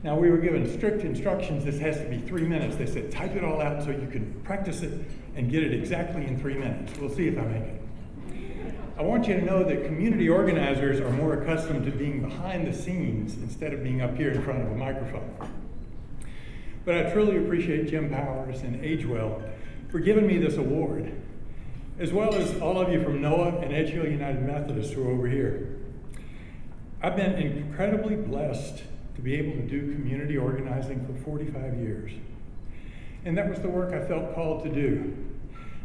Now, we were given strict instructions. This has to be 3 minutes. They said, type it all out so you can practice it and get it exactly in 3 minutes. We'll see if I make it. I want you to know that community organizers are more accustomed to being behind the scenes instead of being up here in front of a microphone. But I truly appreciate Jim Powers and Agewell for giving me this award, as well as all of you from NOAA and Edge Hill United Methodist who are over here. I've been incredibly blessed to be able to do community organizing for 45 years. And that was the work I felt called to do.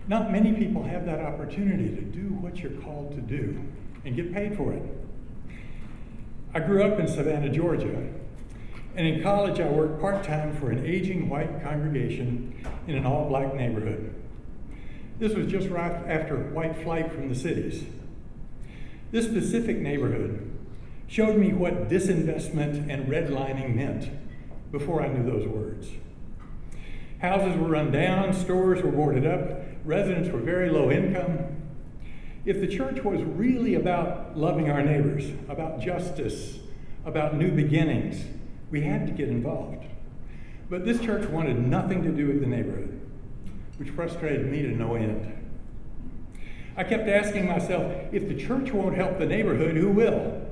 Not many people have that opportunity to do what you're called to do and get paid for it. I grew up in Savannah, Georgia, and in college I worked part-time for an aging white congregation in an all-black neighborhood. This was just right after white flight from the cities. This specific neighborhood showed me what disinvestment and redlining meant before I knew those words. Houses were run down, stores were boarded up, residents were very low income. If the church was really about loving our neighbors, about justice, about new beginnings, we had to get involved. But this church wanted nothing to do with the neighborhood, which frustrated me to no end. I kept asking myself, if the church won't help the neighborhood, who will?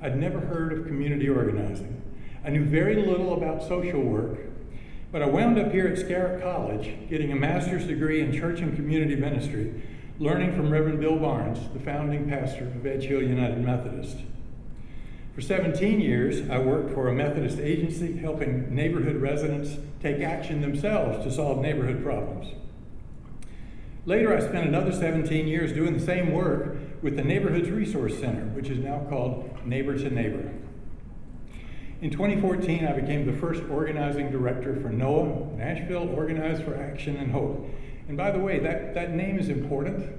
I'd never heard of community organizing. I knew very little about social work, but I wound up here at Scarrett College getting a master's degree in church and community ministry, learning from Reverend Bill Barnes, the founding pastor of Edge Hill United Methodist. For 17 years, I worked for a Methodist agency helping neighborhood residents take action themselves to solve neighborhood problems. Later, I spent another 17 years doing the same work with the Neighborhoods Resource Center, which is now called Neighbor to Neighbor. In 2014, I became the first organizing director for NOAA, Nashville Organized for Action and Hope. And by the way, that name is important.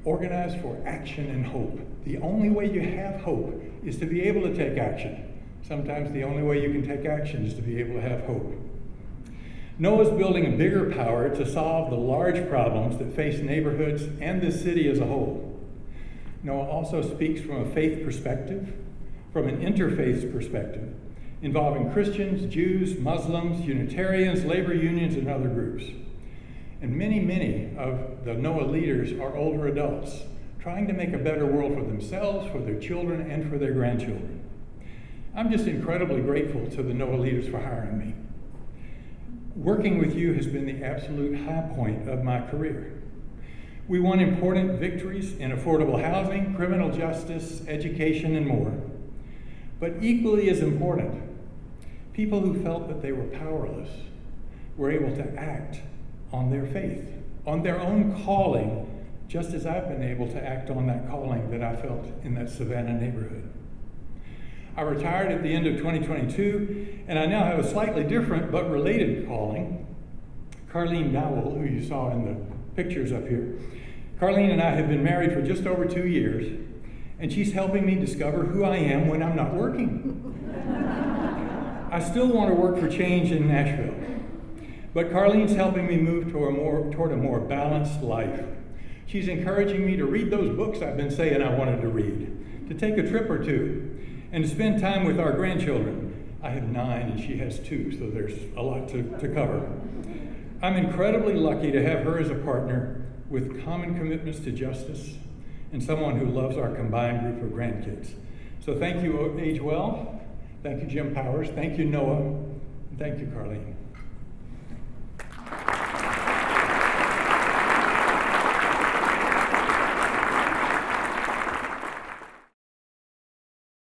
Organized for Action and Hope. The only way you have hope is to be able to take action. Sometimes the only way you can take action is to be able to have hope. NOAA is building a bigger power to solve the large problems that face neighborhoods and the city as a whole. NOAA also speaks from a faith perspective, from an interfaith perspective, involving Christians, Jews, Muslims, Unitarians, labor unions, and other groups. And many of the NOAA leaders are older adults, trying to make a better world for themselves, for their children, and for their grandchildren. I'm just incredibly grateful to the NOAA leaders for hiring me. Working with you has been the absolute high point of my career. We won important victories in affordable housing, criminal justice, education, and more. But equally as important, people who felt that they were powerless were able to act on their faith, on their own calling, just as I've been able to act on that calling that I felt in that Savannah neighborhood. I retired at the end of 2022, and I now have a slightly different but related calling. Carlene Dowell, who you saw in the pictures up here, Carlene and I have been married for just over 2 years, and she's helping me discover who I am when I'm not working. I still want to work for change in Nashville, but Carlene's helping me move toward a more balanced life. She's encouraging me to read those books I've been saying I wanted to read, to take a trip or two, and to spend time with our grandchildren. I have 9 and she has 2, so there's a lot to cover. I'm incredibly lucky to have her as a partner with common commitments to justice and someone who loves our combined group of grandkids. So thank you, Agewell. Thank you, Jim Powers. Thank you, Noah. And thank you, Carlene.